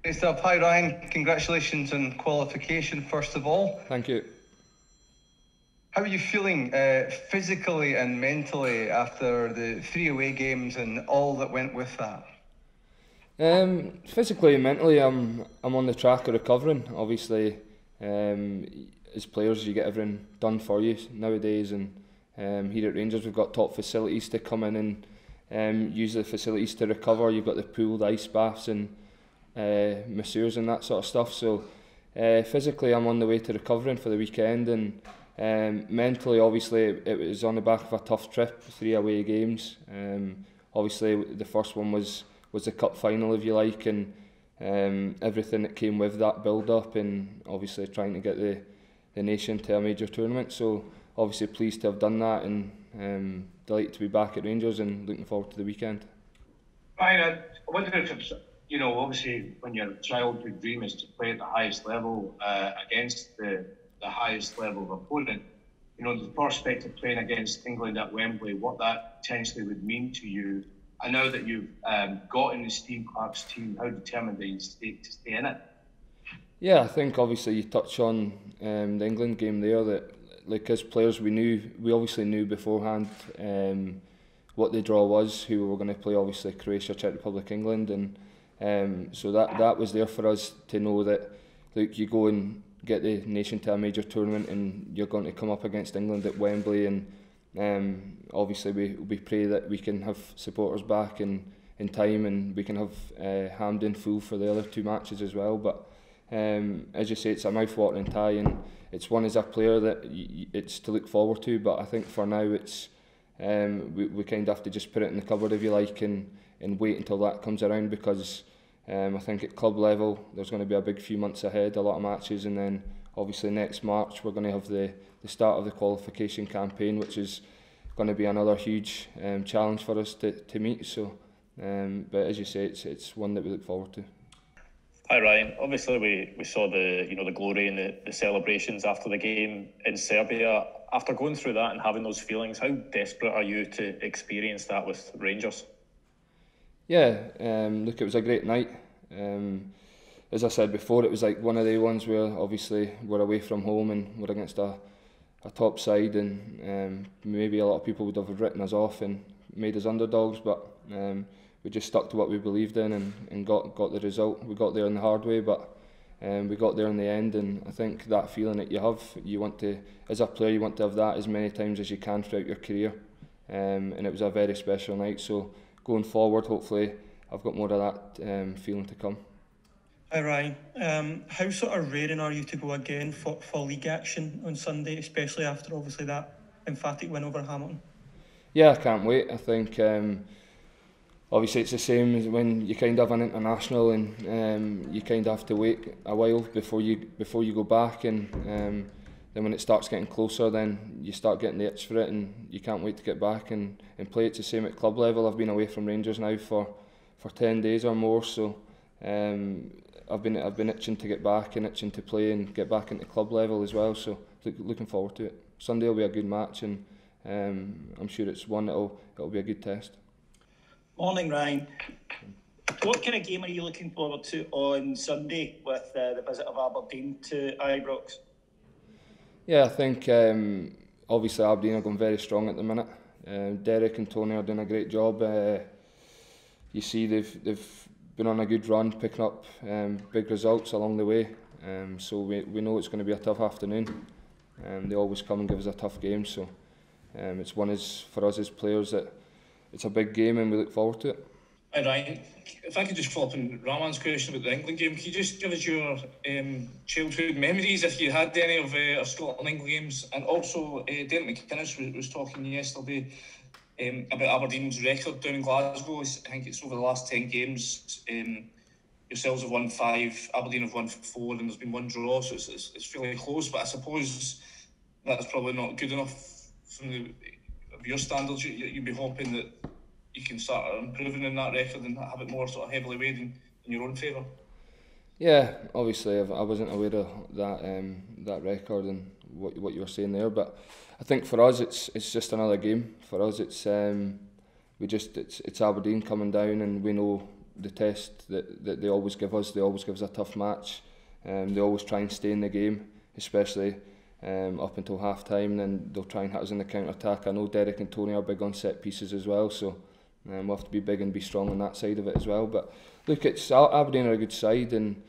Great stuff. Hi Ryan, congratulations on qualification first of all. Thank you. How are you feeling physically and mentally after the 3 away games and all that went with that? Physically and mentally, I'm on the track of recovering. Obviously, as players, you get everything done for you nowadays, and here at Rangers, we've got top facilities to come in and use the facilities to recover. You've got the pool, the ice baths, and masseurs and that sort of stuff. So physically, I'm on the way to recovering for the weekend, and mentally, obviously, it was on the back of a tough trip, 3 away games. Obviously, the first one was the cup final, if you like, and everything that came with that build-up, and obviously trying to get the nation to a major tournament. So obviously pleased to have done that, and delighted to be back at Rangers and looking forward to the weekend. Ryan, I wonder if it's, obviously when your childhood dream is to play at the highest level against the highest level of opponent, the prospect of playing against England at Wembley, what that potentially would mean to you. I know that you've got in the Steve Clarke's team. How determined are you to stay in it? Yeah, I think obviously you touch on the England game there, that like as players we obviously knew beforehand what the draw was, who we were going to play, obviously Croatia, Czech Republic, England, and so that was there for us to know that look, you go and get the nation to a major tournament and you're going to come up against England at Wembley, and obviously we pray that we can have supporters back in time, and we can have Hampden full for the other 2 matches as well. But as you say, it's a mouth-watering tie, and it's one as a player that it's to look forward to. But I think for now it's we kind of have to just put it in the cupboard, if you like, and wait until that comes around, because I think at club level there's going to be a big few months ahead, a lot of matches, and then obviously next March we're going to have the start of the qualification campaign, which is going to be another huge challenge for us to meet. So, but as you say, it's one that we look forward to. Hi Ryan. Obviously, we saw the glory and the celebrations after the game in Serbia. After going through that and having those feelings, how desperate are you to experience that with Rangers? Yeah, look, it was a great night. As I said before, it was like one of the ones where obviously we're away from home and we're against a top side, and maybe a lot of people would have written us off and made us underdogs, but we just stuck to what we believed in, and got the result. We got there in the hard way, but we got there in the end, and I think that feeling that you want to, as a player, you want to have that as many times as you can throughout your career, and it was a very special night. So going forward, hopefully I've got more of that feeling to come. Hi Ryan, how sort of raring are you to go again for league action on Sunday, especially after obviously that emphatic win over Hamilton? Yeah, I can't wait. I think obviously it's the same as when you kind of have an international, and you kind of have to wait a while before you go back, and then when it starts getting closer, then you start getting the itch for it, and you can't wait to get back and play. It's the same at club level. I've been away from Rangers now for 10 days or more, so I've been itching to get back and itching to play and get back into club level as well. So looking forward to it. Sunday will be a good match, and I'm sure it's one it'll be a good test. Morning, Ryan. What kind of game are you looking forward to on Sunday with the visit of Aberdeen to Ibrox? Yeah, I think obviously Aberdeen are going very strong at the minute. Derek and Tony are doing a great job. You see they've been on a good run, picking up big results along the way. So we know it's going to be a tough afternoon. They always come and give us a tough game. So it's one for us as players that it's a big game, and we look forward to it. Hi Ryan, if I could just follow up on Raman's question about the England game, can you just give us your childhood memories, if you had any, of Scotland England games? And also, Derek McInnes was talking yesterday about Aberdeen's record down in Glasgow. I think it's over the last 10 games. Yourselves have won 5, Aberdeen have won 4, and there's been 1 draw, so it's fairly close. But I suppose that's probably not good enough from your standards. You'd be hoping that you can start improving in that record and have it more sort of heavily weighed in your own favour. Yeah, obviously I wasn't aware of that record and what you were saying there, but I think for us it's just another game. For us it's Aberdeen coming down, and we know the test that they always give us. They always give us a tough match. They always try and stay in the game, especially up until half time. Then they'll try and hit us in the counter attack. I know Derek and Tony are big on set pieces as well, so we'll have to be big and be strong on that side of it as well. But look, it's Aberdeen are a good side, and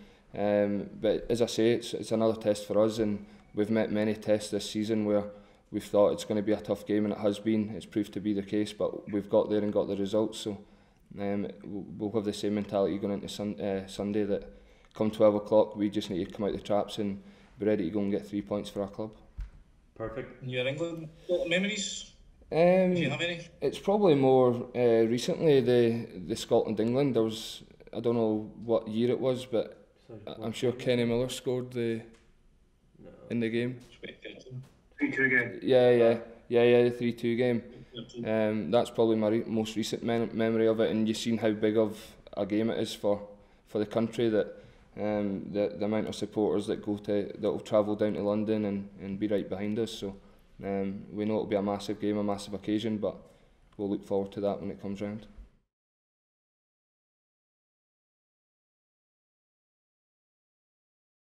but as I say, it's another test for us, and we've met many tests this season where we've thought it's going to be a tough game, and it has been. It's proved to be the case, but we've got there and got the results. So we'll have the same mentality going into Sunday, that come 12 o'clock we just need to come out the traps and be ready to go and get 3 points for our club. Perfect. Your England memories? If you have any? It's probably more recently the Scotland-England. There was, I don't know what year it was, but I'm sure Kenny Miller scored in the game. 3-2 game. Yeah, the 3-2 game. That's probably my most recent memory of it, and you've seen how big of a game it is for the country, that the amount of supporters that will travel down to London and be right behind us. So we know it'll be a massive game, a massive occasion, but we'll look forward to that when it comes round.